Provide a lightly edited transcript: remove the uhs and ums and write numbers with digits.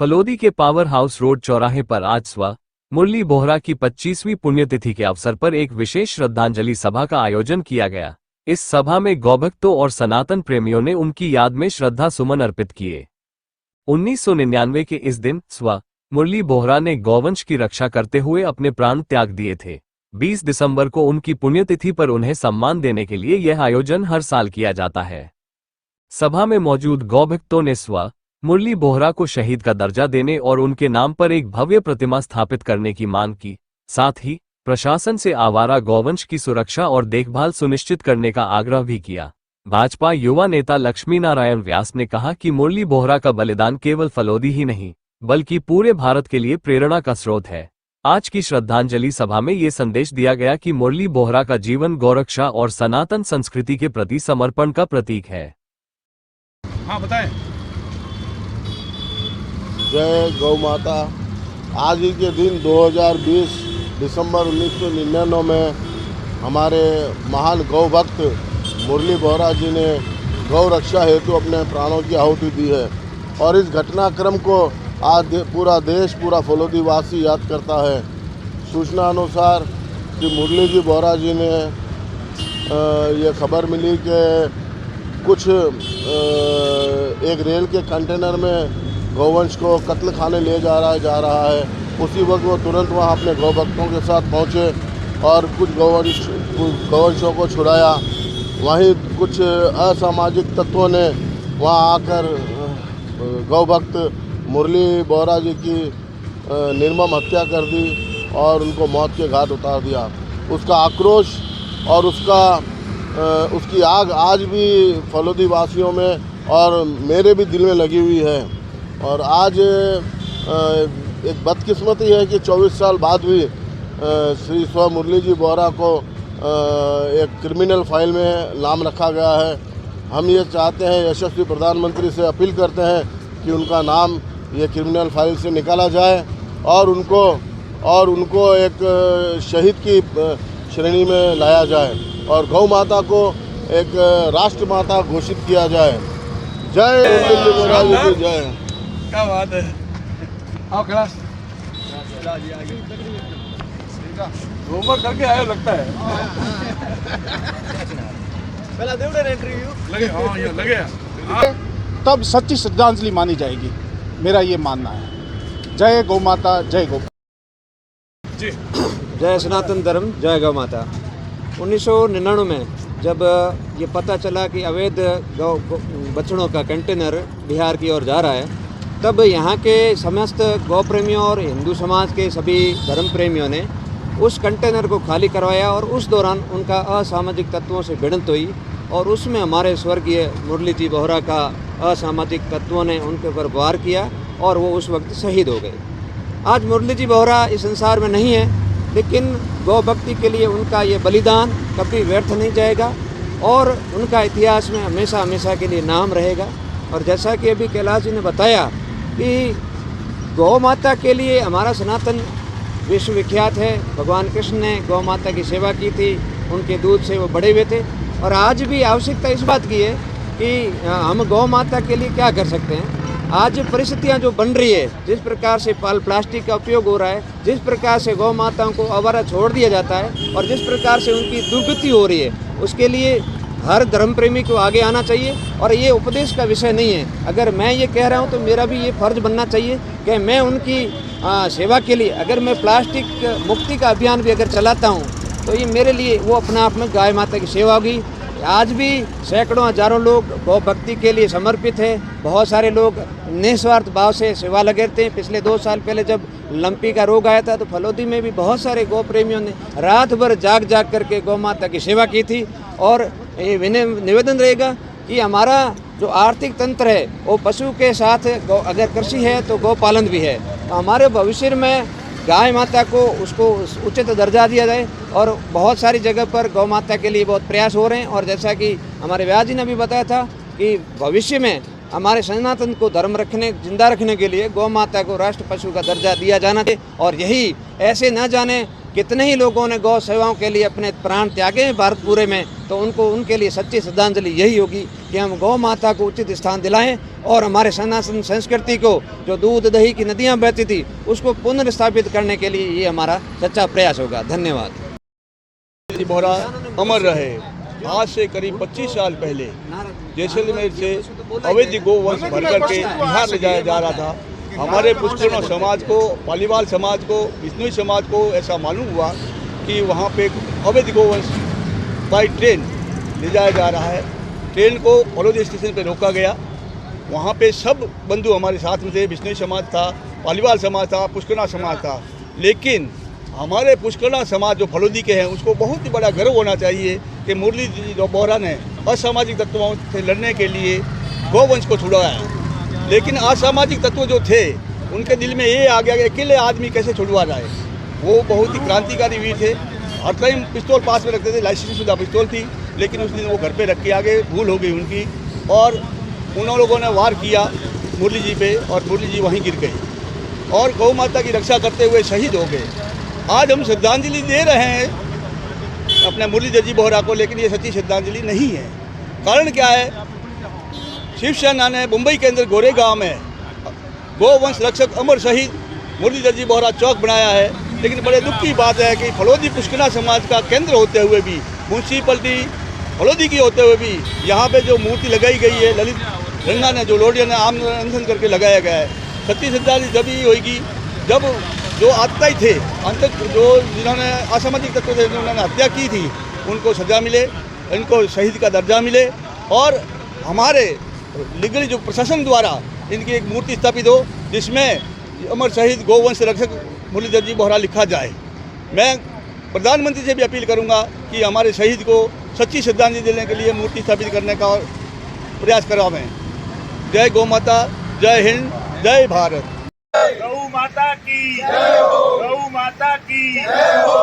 फलोदी के power house road चौराहे पर आज सुबह मुरली बोहरा की 25वीं पुण्यतिथि के अवसर पर एक विशेष श्रद्धांजलि सभा का आयोजन किया गया। इस सभा में गौभक्तों और सनातन प्रेमियों ने उनकी याद में श्रद्धा सुमन अर्पित किए। 1999 के इस दिन सुबह मुरली बोहरा ने गौवंश की रक्षा करते हुए अपने प्राण त्याग दिए थे। 20 दिसंबर को उनकी पुण्यतिथि पर उन्हें सम्मान देने के लिए यह आयोजन हर साल किया जाता है। सभा में मौजूद गौभक्तों ने सुबह मुरली बोहरा को शहीद का दर्जा देने और उनके नाम पर एक भव्य प्रतिमा स्थापित करने की मांग की। साथ ही प्रशासन से आवारा गौवंश की सुरक्षा और देखभाल सुनिश्चित करने का आग्रह भी किया। भाजपा युवा नेता लक्ष्मी नारायण व्यास ने कहा कि मुरली बोहरा का बलिदान केवल फलोदी ही नहीं बल्कि पूरे भारत के लिए प्रेरणा का स्रोत है। आज की श्रद्धांजलि सभा में ये संदेश दिया गया कि मुरली बोहरा का जीवन गौरक्षा और सनातन संस्कृति के प्रति समर्पण का प्रतीक है। हाँ बताएं। जय गौ माता। आज ही के दिन 2020 दिसंबर 1999 में हमारे महान गौ भक्त मुरली बोहरा जी ने गौ रक्षा हेतु अपने प्राणों की आहुति दी है और इस घटनाक्रम को आज पूरा देश, पूरा फलोदी वासी याद करता है। सूचना अनुसार कि मुरली जी बोहरा जी ने ये खबर मिली कि कुछ एक रेल के कंटेनर में गौवंश को कत्ल खाने ले जा रहा है। उसी वक्त वो तुरंत वहाँ अपने गौ भक्तों के साथ पहुँचे और कुछ गौवंशों को छुड़ाया। वहीं कुछ असामाजिक तत्वों ने वहाँ आकर गौ भक्त मुरली बोहरा जी की निर्मम हत्या कर दी और उनको मौत के घाट उतार दिया। उसका आक्रोश और उसकी आग आज भी फलोदी वासियों में और मेरे भी दिल में लगी हुई है। और आज एक बदकिस्मती है कि 24 साल बाद भी श्री स्व मुरली जी बोहरा को एक क्रिमिनल फाइल में नाम रखा गया है। हम ये चाहते हैं, यशस्वी प्रधानमंत्री से अपील करते हैं कि उनका नाम ये क्रिमिनल फाइल से निकाला जाए और उनको एक शहीद की श्रेणी में लाया जाए और गौ माता को एक राष्ट्र माता घोषित किया जाए। जय मुरली बोहरा जी की जय। क्या बात है। आओ क्लास होमवर्क करके आए लगता है। लगे हाँ ये लगे तब सच्ची श्रद्धांजलि मानी जाएगी, मेरा ये मानना है। जय गौ माता, जय गौ जी। जय सनातन धर्म, जय गौ माता। 1999 में जब ये पता चला कि अवैध गौ बछड़ों का कंटेनर बिहार की ओर जा रहा है, तब यहाँ के समस्त गौ प्रेमियों और हिंदू समाज के सभी धर्म प्रेमियों ने उस कंटेनर को खाली करवाया और उस दौरान उनका असामाजिक तत्वों से भिड़ंत हुई और उसमें हमारे स्वर्गीय मुरली जी बोहरा का असामाजिक तत्वों ने उनके ऊपर वार किया और वो उस वक्त शहीद हो गए। आज मुरली जी बोहरा इस संसार में नहीं है, लेकिन गौ भक्ति के लिए उनका ये बलिदान कभी व्यर्थ नहीं जाएगा और उनका इतिहास में हमेशा हमेशा के लिए नाम रहेगा। और जैसा कि अभी कैलाश जी ने बताया कि गौ माता के लिए हमारा सनातन विश्वविख्यात है। भगवान कृष्ण ने गौ माता की सेवा की थी, उनके दूध से वो बड़े हुए थे और आज भी आवश्यकता इस बात की है कि हम गौ माता के लिए क्या कर सकते हैं। आज परिस्थितियां जो बन रही है, जिस प्रकार से प्लास्टिक का उपयोग हो रहा है, जिस प्रकार से गौ माताओं को आवारा छोड़ दिया जाता है और जिस प्रकार से उनकी दुर्गति हो रही है, उसके लिए हर धर्म प्रेमी को आगे आना चाहिए। और ये उपदेश का विषय नहीं है। अगर मैं ये कह रहा हूँ तो मेरा भी ये फर्ज बनना चाहिए कि मैं उनकी सेवा के लिए, अगर मैं प्लास्टिक मुक्ति का अभियान भी अगर चलाता हूँ तो ये मेरे लिए वो अपना आप में गाय माता की सेवा होगी। आज भी सैकड़ों हजारों लोग गौ भक्ति के लिए समर्पित है। बहुत सारे लोग निस्वार्थ भाव से सेवा लगे रहते हैं। पिछले 2 साल पहले जब लंपी का रोग आया था तो फलोदी में भी बहुत सारे गौ प्रेमियों ने रात भर जाग करके गौ माता की सेवा की थी। और ये निवेदन रहेगा कि हमारा जो आर्थिक तंत्र है वो पशु के साथ अगर कृषि है तो गौ पालन भी है। तो हमारे भविष्य में गाय माता को उसको उचित दर्जा दिया जाए और बहुत सारी जगह पर गौ माता के लिए बहुत प्रयास हो रहे हैं। और जैसा कि हमारे व्यास जी ने भी बताया था कि भविष्य में हमारे सनातन को धर्म जिंदा रखने के लिए गौ माता को राष्ट्र पशु का दर्जा दिया जाना चाहिए। और यही ऐसे न जाने कितने ही लोगों ने गौ सेवाओं के लिए अपने प्राण त्यागे हैं भारत पूरे में, तो उनके लिए सच्ची श्रद्धांजलि यही होगी कि हम गौ माता को उचित स्थान दिलाएं और हमारे सनातन संस्कृति को, जो दूध दही की नदियां बहती थी, उसको पुनर्स्थापित करने के लिए ये हमारा सच्चा प्रयास होगा। धन्यवाद। जी बोहरा अमर रहे। आज से करीब 25 साल पहले जैसलमेर से अवैध गोवंश भर करके बिहार ले जाया जा रहा था। हमारे पुष्करणों समाज को, पालीवाल समाज को, बिश्नोई समाज को ऐसा मालूम हुआ कि वहाँ पे अवैध गोवंश बाई ट्रेन ले जाया जा रहा है। ट्रेन को फलोदी स्टेशन पे रोका गया। वहाँ पे सब बंधु हमारे साथ में थे। बिश्नोई समाज था, पालीवाल समाज था, पुष्करणा समाज था। लेकिन हमारे पुष्करणा समाज जो फलोदी के हैं, उसको बहुत ही बड़ा गर्व होना चाहिए कि मुरली बोहरा ने असामाजिक तत्वों से लड़ने के लिए गौवंश को छुड़वाया। लेकिन असामाजिक तत्व जो थे, उनके दिल में ये आ गया कि अकेले आदमी कैसे छुड़वा रहा है। वो बहुत ही क्रांतिकारी वीर थे। हर टाइम पिस्तौल पास में रखते थे, लाइसेंस शुदा पिस्तौल थी, लेकिन उस दिन वो घर पे रख के आगे भूल हो गई उनकी, और उन लोगों ने वार किया मुरली जी पे और मुरली जी वहीं गिर गई और गौ माता की रक्षा करते हुए शहीद हो गए। आज हम श्रद्धांजलि दे रहे हैं अपने मुरलीधर जी बोहरा को, लेकिन ये सच्ची श्रद्धांजलि नहीं है। कारण क्या है? शिवसेना ने मुंबई के अंदर गोरेगांव में गोवंश रक्षक अमर शहीद मुरलीधर जी बोहरा चौक बनाया है। लेकिन बड़े दुख की बात है कि फलोदी पुष्करणा समाज का केंद्र होते हुए भी, म्यूनसिपलिटी फलोदी की होते हुए भी, यहाँ पे जो मूर्ति लगाई गई है ललित रंगा ने, जो लोडिया ने आम अनशन करके लगाया गया है। सच्ची श्रद्धांजलि जब ही होगी जब जो आतताई थे, जो जिन्होंने असामाजिक तत्व थे, जिन्होंने हत्या की थी, उनको सजा मिले, इनको शहीद का दर्जा मिले और हमारे लीगली जो प्रशासन द्वारा इनकी एक मूर्ति स्थापित हो जिसमें अमर शहीद गोवंश रक्षक मुरलीधर जी बोहरा लिखा जाए। मैं प्रधानमंत्री से भी अपील करूंगा कि हमारे शहीद को सच्ची श्रद्धांजलि देने के लिए मूर्ति स्थापित करने का प्रयास करावें। जय गौ माता, जय हिंद, जय भारत। गौ माता की जय हो। गौ माता की जय हो।